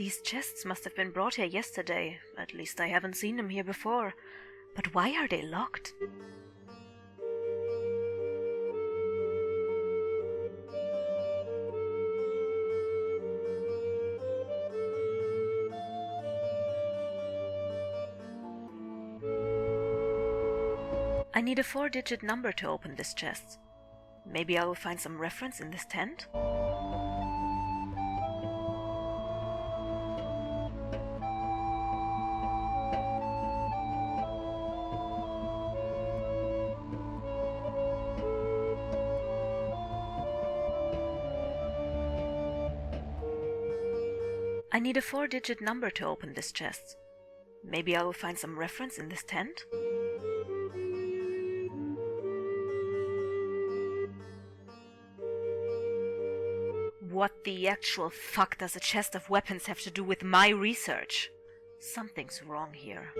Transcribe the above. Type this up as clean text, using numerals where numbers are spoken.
These chests must have been brought here yesterday. At least I haven't seen them here before. But why are they locked? I need a 4-digit number to open this chest. Maybe I will find some reference in this tent? I need a 4-digit number to open this chest. Maybe I will find some reference in this tent? What the actual fuck does a chest of weapons have to do with my research? Something's wrong here.